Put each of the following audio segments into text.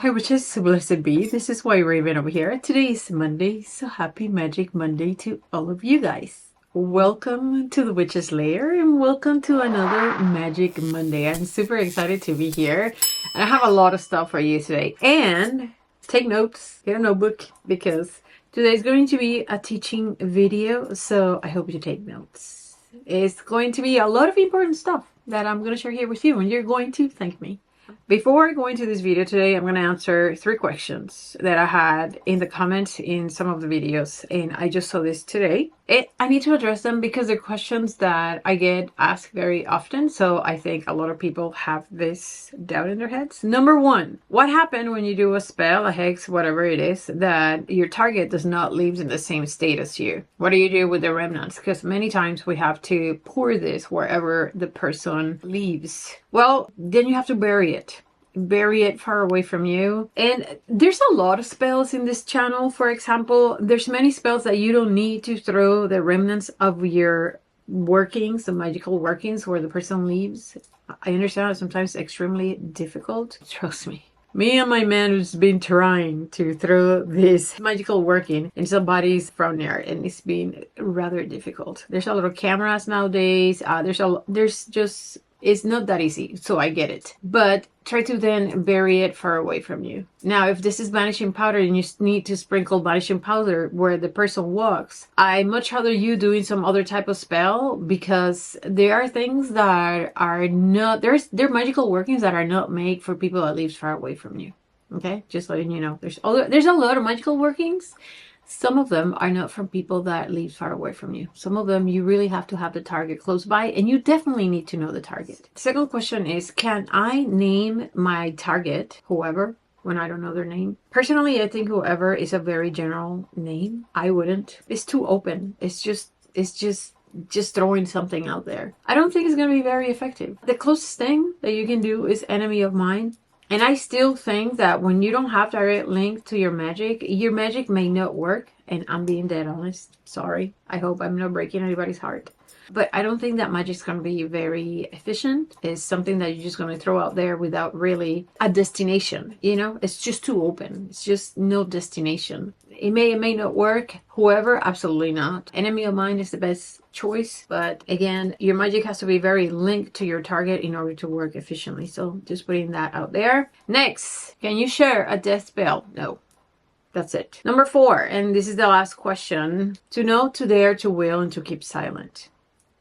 Hi witches, blessed be. This is White Raven over here. Today is Monday, so happy Magic Monday to all of you guys. Welcome to the Witch's Lair and welcome to another Magic Monday. I'm super excited to be here and I have a lot of stuff for you today. And take notes, get a notebook because today is going to be a teaching video, so I hope you take notes. It's going to be a lot of important stuff that I'm going to share here with you and you're going to thank me. Before I go into this video today, I'm going to answer 3 questions that I had in the comments in some of the videos, and I just saw this today. I need to address them because they're questions that I get asked very often, so I think a lot of people have this doubt in their heads. Number 1, what happened when you do a spell, a hex, whatever it is, that your target does not live in the same state as you? What do you do with the remnants? Because many times we have to pour this wherever the person leaves. Well, then you have to bury it far away from you. And there's a lot of spells in this channel. For example, there's many spells that you don't need to throw the remnants of your workings, the magical workings where the person leaves. I understand it's sometimes extremely difficult. Trust me. Me and my man who's been trying to throw this magical working in somebody's front yard, and it's been rather difficult. There's a lot of cameras nowadays. It's not that easy, so I get it. But try to then bury it far away from you. Now, if this is vanishing powder and you need to sprinkle vanishing powder where the person walks, I much rather you doing some other type of spell, because there are things that are not, there are magical workings that are not made for people that live far away from you. Okay, just letting you know. There's a lot of magical workings. Some of them are not from people that live far away from you. Some of them you really have to have the target close by, and you definitely need to know the target. Second question is, can I name my target whoever when I don't know their name? Personally, I think whoever is a very general name. I wouldn't. It's too open. It's just throwing something out there. I don't think it's going to be very effective. The closest thing that you can do is enemy of mine. And I still think that when you don't have direct link to your magic may not work. And I'm being dead honest. Sorry. I hope I'm not breaking anybody's heart. But I don't think that magic's going to be very efficient. It's something that you're just going to throw out there without really a destination. You know, it's just too open. It's just no destination. It may not work. Whoever, absolutely not. Enemy of mine is the best choice. But again, your magic has to be very linked to your target in order to work efficiently. So just putting that out there. Next, can you share a death spell? No. That's it. Number 4, and this is the last question. To know, to dare, to will, and to keep silent.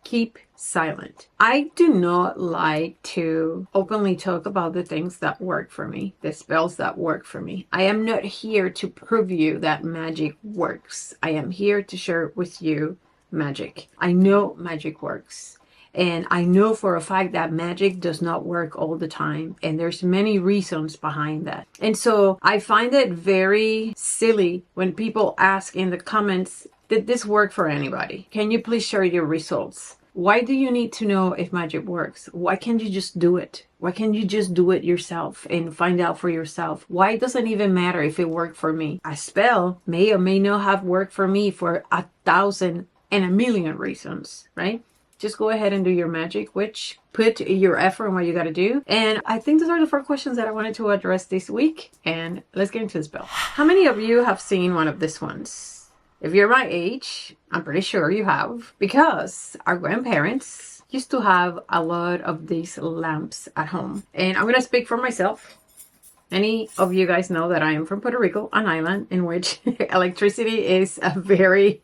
Keep silent. I do not like to openly talk about the things that work for me, the spells that work for me. I am not here to prove you that magic works. I am here to share with you magic. I know magic works. And I know for a fact that magic does not work all the time. And there's many reasons behind that. And so I find it very silly when people ask in the comments, did this work for anybody? Can you please share your results? Why do you need to know if magic works? Why can't you just do it? Why can't you just do it yourself and find out for yourself? Why does it even matter if it worked for me? A spell may or may not have worked for me for 1,000 and a million reasons, right? Just go ahead and do your magic, which put your effort in what you got to do. And I think those are the 4 questions that I wanted to address this week. And let's get into the spell. How many of you have seen one of these ones? If you're my age, I'm pretty sure you have, because our grandparents used to have a lot of these lamps at home. And I'm going to speak for myself. Many of you guys know that I am from Puerto Rico, an island in which electricity is a very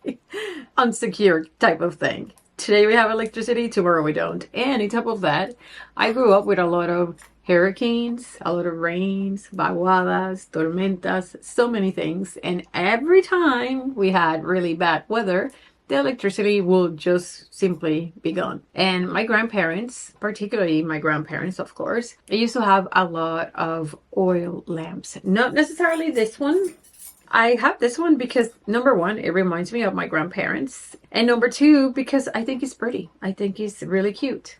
unsecure type of thing. Today we have electricity, tomorrow we don't. And on top of that, I grew up with a lot of hurricanes, a lot of rains, vaguadas, tormentas, so many things. And every time we had really bad weather, the electricity will just simply be gone. And my grandparents, particularly my grandparents, of course, they used to have a lot of oil lamps. Not necessarily this one. I have this one because, number 1, it reminds me of my grandparents. And number 2, because I think it's pretty. I think it's really cute.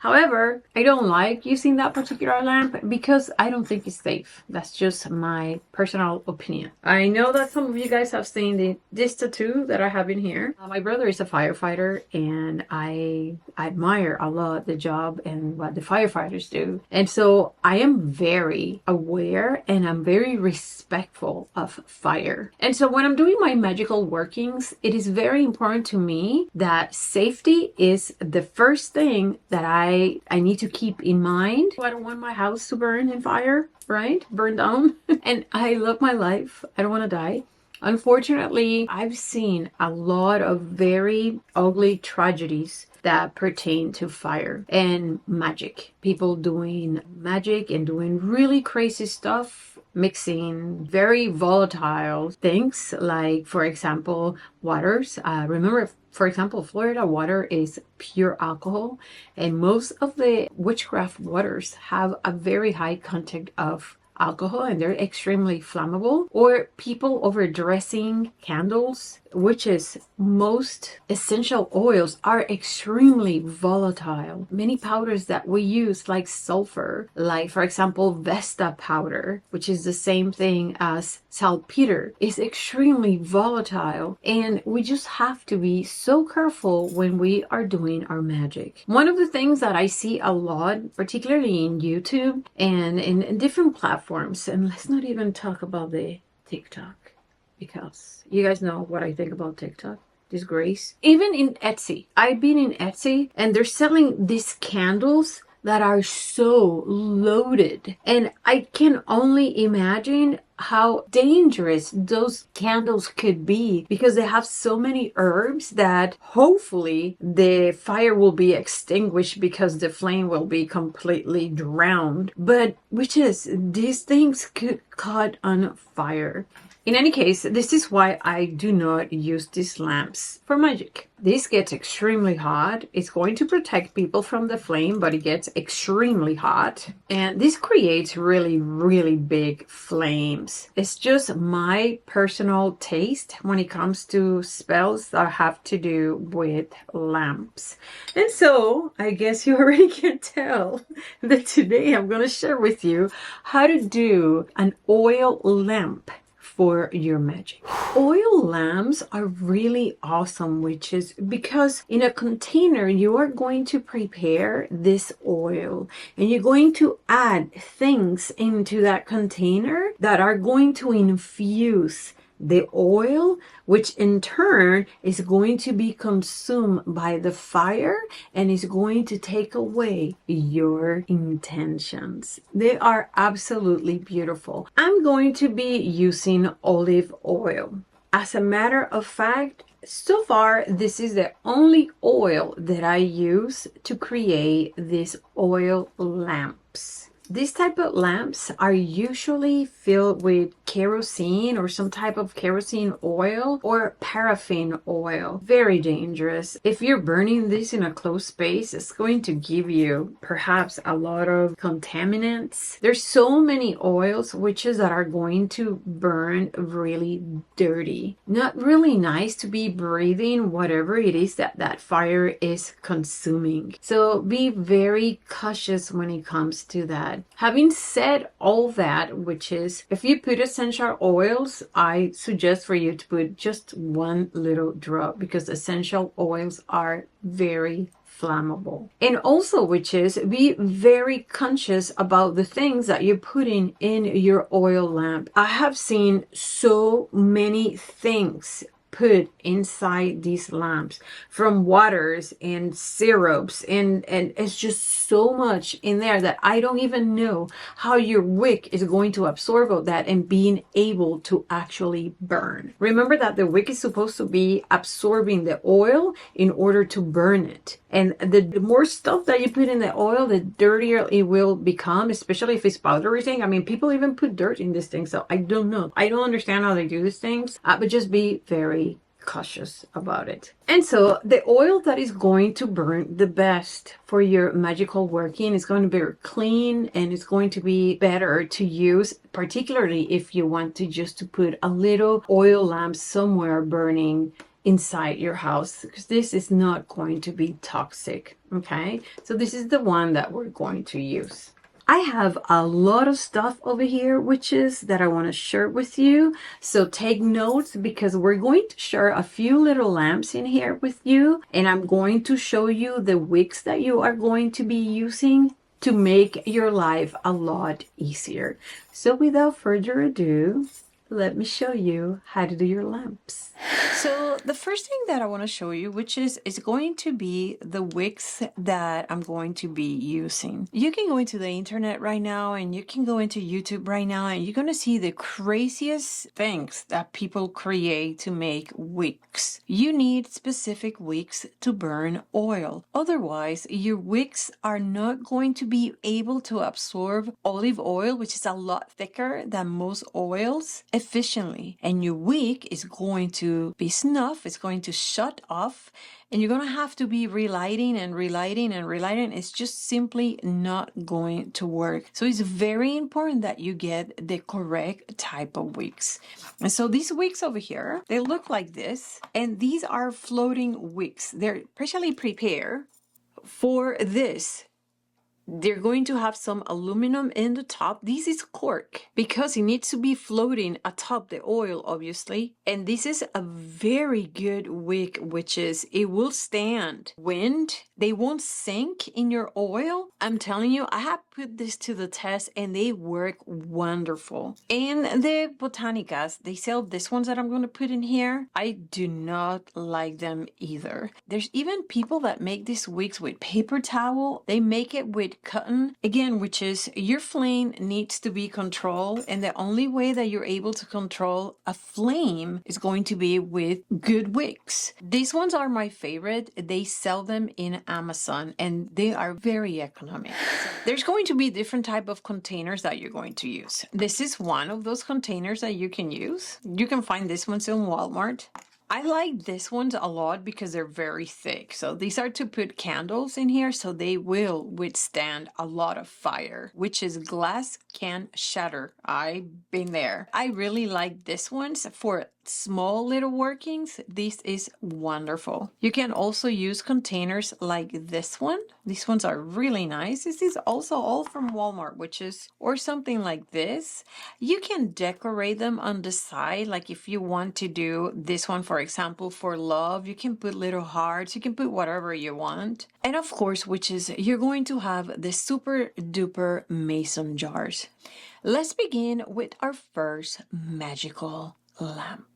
However, I don't like using that particular lamp because I don't think it's safe. That's just my personal opinion. I know that some of you guys have seen this tattoo that I have in here. My brother is a firefighter, and I admire a lot the job and what the firefighters do. And so I am very aware and I'm very respectful of fire. And so when I'm doing my magical workings, it is very important to me that safety is the first thing that I need to keep in mind. I don't want my house to burn in fire, right? Burn down. And I love my life. I don't want to die. Unfortunately, I've seen a lot of very ugly tragedies that pertain to fire and magic. People doing magic and doing really crazy stuff, mixing very volatile things like, for example, waters. Remember, for example, Florida water is pure alcohol, and most of the witchcraft waters have a very high content of alcohol, and they're extremely flammable. Or people overdressing candles, which is most essential oils are extremely volatile. Many powders that we use, like sulfur, like for example Vesta powder, which is the same thing as saltpeter, is extremely volatile, and we just have to be so careful when we are doing our magic. One of the things that I see a lot, particularly in YouTube and in different platforms, and let's not even talk about the TikTok, because you guys know what I think about TikTok. Disgrace. Even in Etsy. I've been in Etsy and they're selling these candles that are so loaded. And I can only imagine how dangerous those candles could be, because they have so many herbs that hopefully the fire will be extinguished because the flame will be completely drowned. But these things could caught on fire. In any case, this is why I do not use these lamps for magic. This gets extremely hot. It's going to protect people from the flame, but it gets extremely hot. And this creates really, really big flames. It's just my personal taste when it comes to spells that have to do with lamps. And so I guess you already can tell that today I'm going to share with you how to do an oil lamp for your magic. Oil lamps are really awesome, witches, because in a container you are going to prepare this oil and you're going to add things into that container that are going to infuse the oil, which in turn is going to be consumed by the fire and is going to take away your intentions. They are absolutely beautiful. I'm going to be using olive oil. As a matter of fact, so far, this is the only oil that I use to create these oil lamps. These type of lamps are usually filled with kerosene or some type of kerosene oil or paraffin oil. Very dangerous. If you're burning this in a closed space, it's going to give you perhaps a lot of contaminants. There's so many oils, witches, that are going to burn really dirty. Not really nice to be breathing whatever it is that fire is consuming. So be very cautious when it comes to that. Having said all that, witches, if you put essential oils, I suggest for you to put just one little drop, because essential oils are very flammable. And also, witches, be very conscious about the things that you're putting in your oil lamp. I have seen so many things put inside these lamps, from waters and syrups, and it's just so much in there that I don't even know how your wick is going to absorb all that and being able to actually burn. Remember that the wick is supposed to be absorbing the oil in order to burn it. And the more stuff that you put in the oil, the dirtier it will become, especially if it's powdery thing. I mean, people even put dirt in this thing, so I don't know. I don't understand how they do these things, but just be very cautious about it. And so the oil that is going to burn the best for your magical working is going to be clean, and it's going to be better to use, particularly if you want to just to put a little oil lamp somewhere burning inside your house, because this is not going to be toxic. Okay, so this is the one that we're going to use. I have a lot of stuff over here, witches, that I want to share with you. So take notes, because we're going to share a few little lamps in here with you. And I'm going to show you the wicks that you are going to be using to make your life a lot easier. So without further ado, let me show you how to do your lamps. So the first thing that I want to show you, which is going to be the wicks that I'm going to be using. You can go into the internet right now, and you can go into YouTube right now, and you're going to see the craziest things that people create to make wicks. You need specific wicks to burn oil. Otherwise, your wicks are not going to be able to absorb olive oil, which is a lot thicker than most oils, efficiently. And your wick is going to be snuff, it's going to shut off, and you're going to have to be relighting and relighting and relighting. It's just simply not going to work. So it's very important that you get the correct type of wicks. And so these wicks over here, they look like this, and these are floating wicks. They're specially prepared for this. They're going to have some aluminum in the top. This is cork because it needs to be floating atop the oil, obviously. And this is a very good wick, which is it will stand wind. They won't sink in your oil. I'm telling you, I have put this to the test and they work wonderful. And the Botanicas, they sell these ones that I'm going to put in here. I do not like them either. There's even people that make these wicks with paper towel. They make it with cotton, again, which is your flame needs to be controlled, and the only way that you're able to control a flame is going to be with good wicks. These ones are my favorite. They sell them in Amazon and they are very economic. There's going to be different type of containers that you're going to use. This is one of those containers that you can use. You can find this ones in Walmart. I like these ones a lot because they're very thick. So these are to put candles in here so they will withstand a lot of fire, which is glass can shatter. I've been there. I really like this ones for small little workings. This is wonderful. You can also use containers like this one. These ones are really nice. This is also all from Walmart, which is, or something like this. You can decorate them on the side. Like if you want to do this one, for example, for love, you can put little hearts. You can put whatever you want. And of course, which is you're going to have the super duper mason jars. Let's begin with our first magical lamp.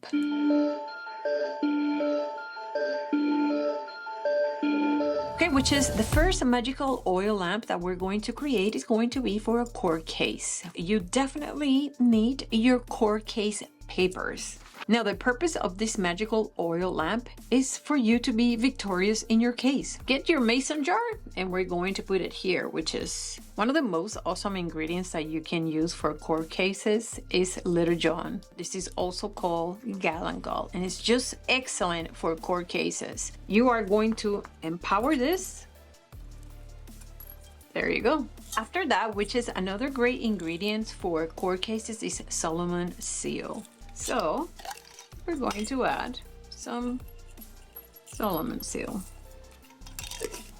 Okay, which is the first magical oil lamp that we're going to create is going to be for a court case. You definitely need your court case papers. Now, the purpose of this magical oil lamp is for you to be victorious in your case. Get your mason jar and we're going to put it here, which is one of the most awesome ingredients that you can use for court cases is Little John. This is also called galangal and it's just excellent for court cases. You are going to empower this. There you go. After that, which is another great ingredient for court cases, is Solomon seal. So we're going to add some Solomon seal.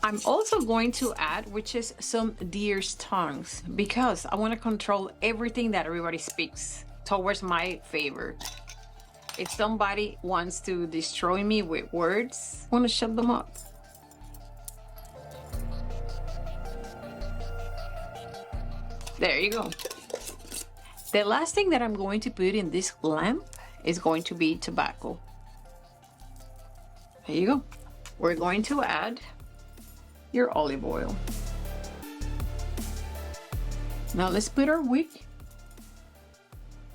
I'm also going to add, which is some deer's tongues, because I want to control everything that everybody speaks towards my favor. If somebody wants to destroy me with words, I want to shut them up. There you go. The last thing that I'm going to put in this lamp is going to be tobacco. There you go. We're going to add your olive oil. Now let's put our wick.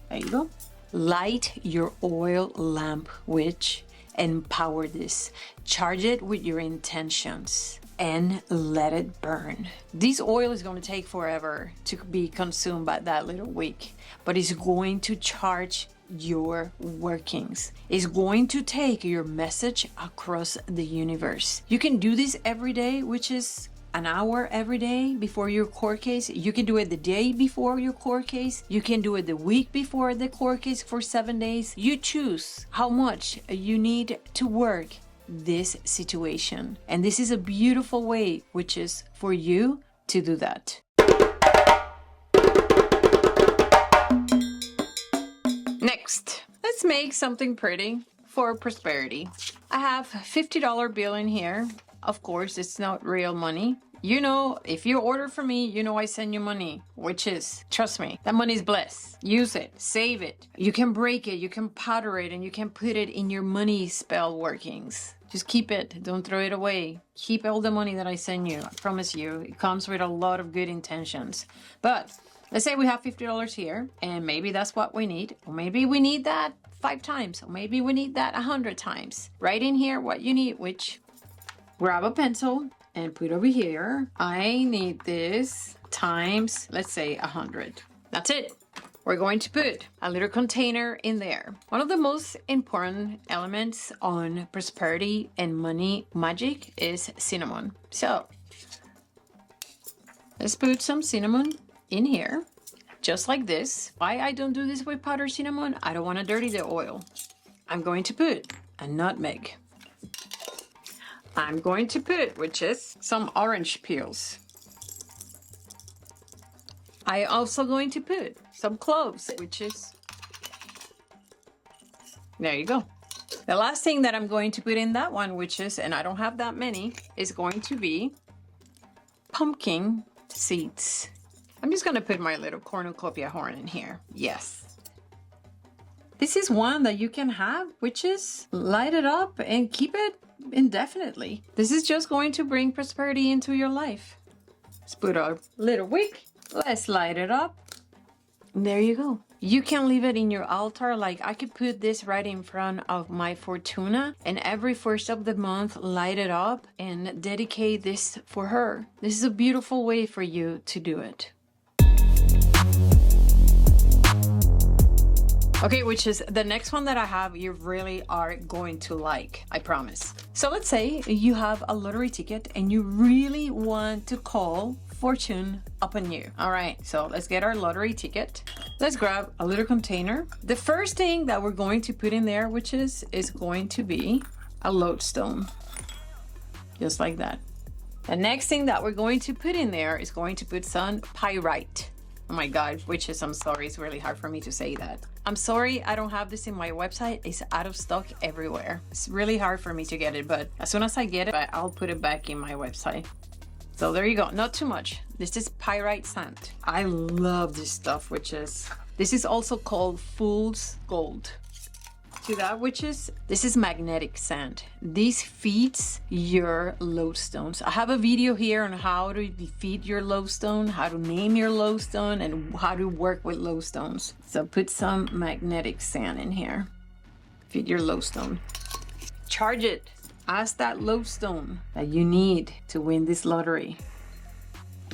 There you go. Light your oil lamp, witch, and power this. Charge it with your intentions and let it burn. This oil is going to take forever to be consumed by that little wick, but it's going to charge your workings. It's going to take your message across the universe. You can do this every day, which is an hour every day before your court case. You can do it the day before your court case. You can do it the week before the court case for 7 days. You choose how much you need to work this situation. And this is a beautiful way, which is for you to do that. Next, let's make something pretty for prosperity. I have $50 bill in here. Of course, it's not real money. You know, if you order from me, you know I send you money, which is, trust me, that money is blessed. Use it, save it. You can break it, you can powder it, and you can put it in your money spell workings. Just keep it, don't throw it away. Keep all the money that I send you. I promise you, it comes with a lot of good intentions. But let's say we have $50 here, and maybe that's what we need. Or maybe we need that 5 times, or maybe we need that 100 times. Write in here what you need, which grab a pencil and put over here, I need this times, let's say 100. That's it. We're going to put a little container in there. One of the most important elements on prosperity and money magic is cinnamon. So let's put some cinnamon in here, just like this. Why I don't do this with powdered cinnamon? I don't want to dirty the oil. I'm going to put a nutmeg. I'm going to put, which is some orange peels. I also going to put some cloves, which is, there you go. The last thing that I'm going to put in that one, which is, and I don't have that many, is going to be pumpkin seeds. I'm just going to put my little cornucopia horn in here. Yes. This is one that you can have, which is light it up and keep it indefinitely. This is just going to bring prosperity into your life. Let's put a little wick. Let's light it up. And there you go. You can leave it in your altar. Like I could put this right in front of my Fortuna and every first of the month light it up and dedicate this for her. This is a beautiful way for you to do it. Okay, which is the next one that I have, you really are going to like, I promise. So let's say you have a lottery ticket and you really want to call fortune upon you. All right, so let's get our lottery ticket. Let's grab a little container. The first thing that we're going to put in there, which is going to be a lodestone. Just like that. The next thing that we're going to put in there is going to put some pyrite. Oh my God, witches, I'm sorry. It's really hard for me to say that. I'm sorry I don't have this in my website. It's out of stock everywhere. It's really hard for me to get it, but as soon as I get it, I'll put it back in my website. So there you go. Not too much. This is pyrite sand. I love this stuff, witches. This is also called fool's gold. To that, witches, this is magnetic sand. This feeds your lodestones. I have a video here on how to defeat your lodestone, how to name your lodestone, and how to work with lodestones. So put some magnetic sand in here. Feed your lodestone. Charge it. Ask that lodestone that you need to win this lottery.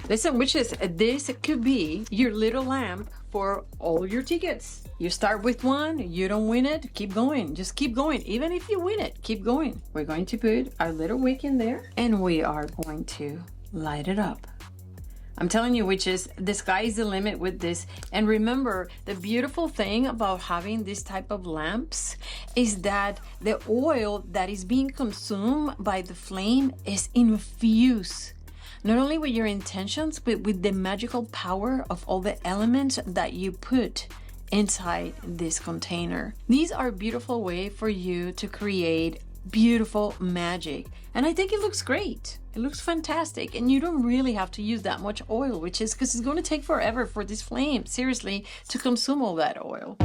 Listen, witches, this could be your little lamp for all your tickets. You start with one, you don't win it, keep going. Just keep going. Even if you win it, keep going. We're going to put our little wick in there and we are going to light it up. I'm telling you, witches, the sky is the limit with this. And remember, the beautiful thing about having this type of lamps is that the oil that is being consumed by the flame is infused not only with your intentions, but with the magical power of all the elements that you put inside this container. These are a beautiful way for you to create beautiful magic. And I think it looks great. It looks fantastic. And you don't really have to use that much oil, which is because it's going to take forever for this flame, seriously, to consume all that oil.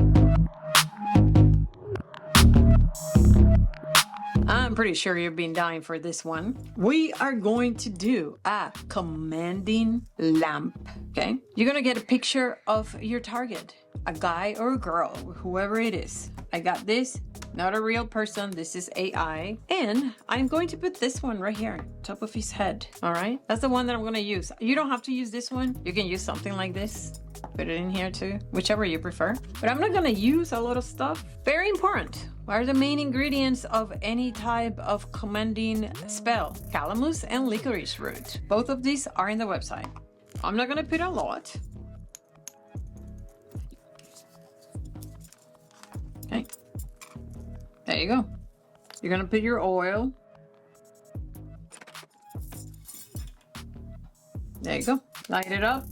I'm pretty sure you've been dying for this one. We are going to do a commanding lamp, okay? You're gonna get a picture of your target, a guy or a girl, whoever it is. I got this not a real person. This is AI. And I'm going to put this one right here, top of his head. All right, that's the one that I'm going to use. You don't have to use this one. You can use something like this. Put it in here too, whichever you prefer. But I'm not going to use a lot of stuff. Very important. What are the main ingredients of any type of commanding spell? Calamus and licorice root. Both of these are in the website. I'm not going to put a lot. Okay. There you go. You're going to put your oil. There you go. Light it up.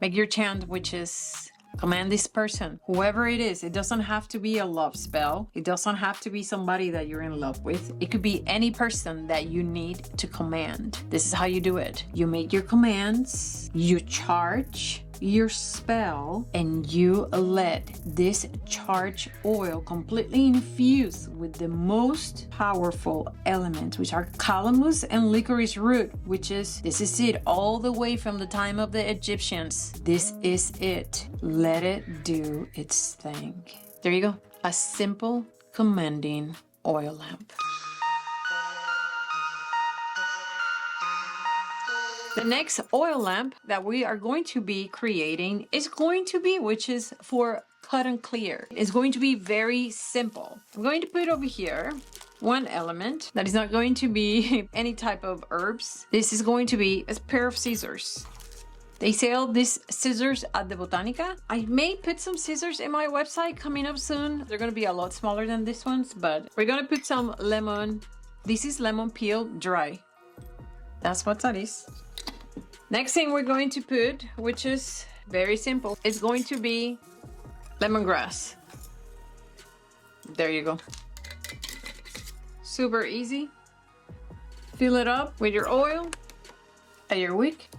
Make your chant, which is command this person, whoever it is. It doesn't have to be a love spell. It doesn't have to be somebody that you're in love with. It could be any person that you need to command. This is how you do it. You make your commands, you charge your spell, and you let this charged oil completely infuse with the most powerful elements, which are calamus and licorice root, this is it all the way from the time of the Egyptians. This is it. Let it do its thing. There you go. A simple commanding oil lamp. The next oil lamp that we are going to be creating is going to be, which is for cut and clear. It's going to be very simple. I'm going to put over here one element that is not going to be any type of herbs. This is going to be a pair of scissors. They sell these scissors at the Botanica. I may put some scissors in my website coming up soon. They're going to be a lot smaller than these ones, but we're going to put some lemon. This is lemon peel dry. That's what that is. Next thing we're going to put, which is very simple, is going to be lemongrass. There you go. Super easy. Fill it up with your oil and your wick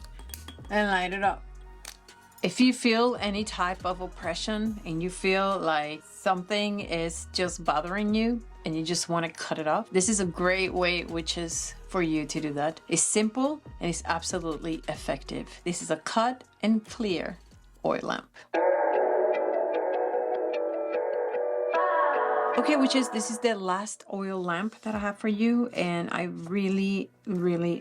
and light it up. If you feel any type of oppression and you feel like something is just bothering you and you just want to cut it off, this is a great way, which is for you to do that. It's simple and it's absolutely effective. This is a cut and clear oil lamp. Okay, this is the last oil lamp that I have for you, and I really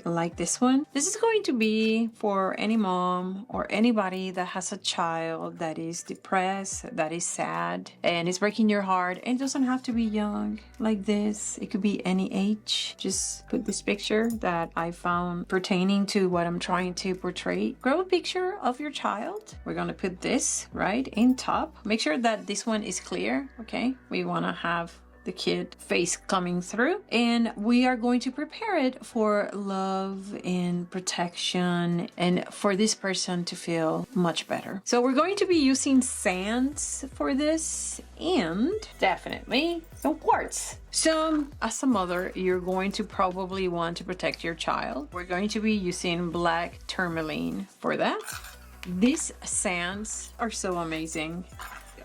like this one. This is going to be for any mom or anybody that has a child that is depressed, that is sad, and it's breaking your heart. And it doesn't have to be young like this. It could be any age. Just put this picture that I found pertaining to what I'm trying to portray. Grab a picture of your child. We're gonna put this right in top. Make sure that this one is clear, okay? We wanna have the kid face coming through, and we are going to prepare it for love and protection and for this person to feel much better. So we're going to be using sands for this and definitely some quartz. So as a mother, you're going to probably want to protect your child. We're going to be using black tourmaline for that. These sands are so amazing.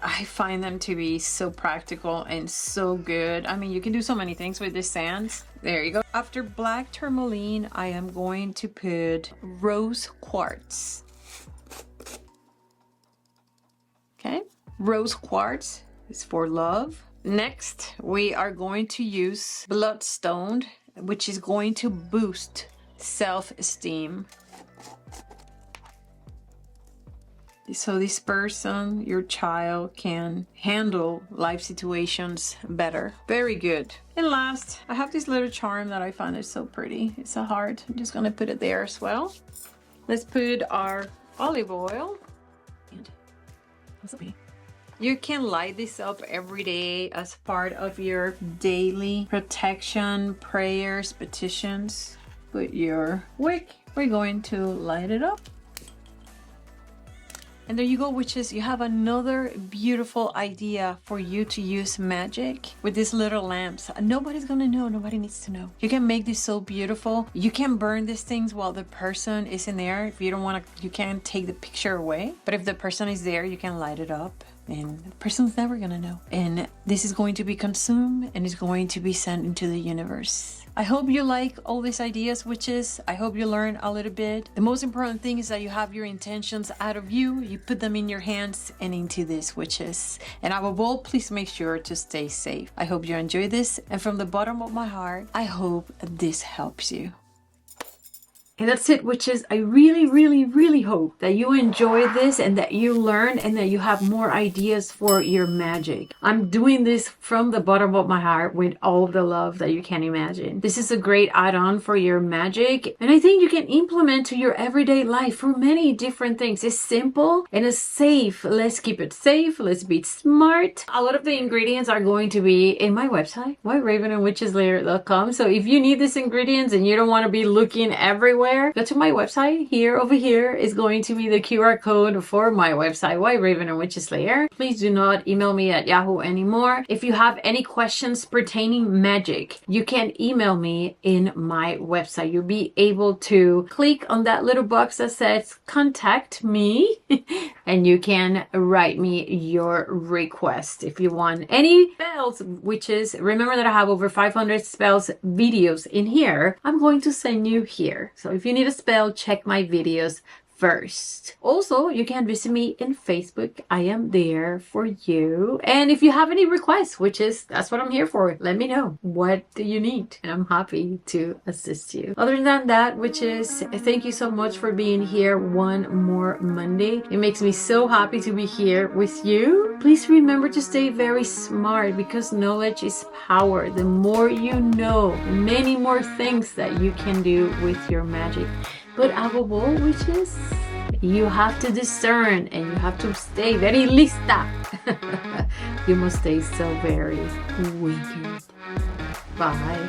I find them to be so practical and so good. I mean, you can do so many things with these sands. There you go. After black tourmaline, I am going to put rose quartz. Okay, rose quartz is for love. Next, we are going to use bloodstone, which is going to boost self-esteem. So this person, your child, can handle life situations better. Very good. And last, I have this little charm that I find is so pretty. It's a heart. I'm just gonna put it there as well. Let's put our olive oil. And you can light this up every day as part of your daily protection, prayers, petitions. Put your wick. We're going to light it up. And there you go, witches. You have another beautiful idea for you to use magic with these little lamps. Nobody's gonna know. Nobody needs to know. You can make this so beautiful. You can burn these things while the person is in there. If you don't want to, you can take the picture away. But if the person is there, you can light it up. and the person's never gonna know. And this is going to be consumed and is going to be sent into the universe. I hope you like all these ideas, witches. I hope you learn a little bit. The most important thing is that you have your intentions out of you. You put them in your hands and into this, witches. And above all, please make sure to stay safe. I hope you enjoy this. And from the bottom of my heart, I hope this helps you. And that's it, witches. I really, really, really hope that you enjoy this and that you learn and that you have more ideas for your magic. I'm doing this from the bottom of my heart with all the love that you can imagine. This is a great add-on for your magic, and I think you can implement to your everyday life for many different things. It's simple and it's safe. Let's keep it safe. Let's be smart. A lot of the ingredients are going to be in my website, whiteravenandwitcheslayer.com. So if you need these ingredients and you don't want to be looking everywhere, go to my website. Here, over here is going to be the QR code for my website, White Raven and Witches Lair. Please do not email me at Yahoo anymore. If you have any questions pertaining magic, you can email me in my website. You'll be able to click on that little box that says contact me and you can write me your request. If you want any spells, witches, remember that I have over 500 spells videos in here. I'm going to send you here. So if you need a spell, check my videos first. Also, you can visit me in Facebook. I am there for you. And if you have any requests, that's what I'm here for, let me know. What do you need? And I'm happy to assist you. Other than that, thank you so much for being here one more Monday. It makes me so happy to be here with you. Please remember to stay very smart because knowledge is power. The more you know, many more things that you can do with your magic. But above all, witches, you have to discern and you have to stay very lista. You must stay so very wicked. Bye.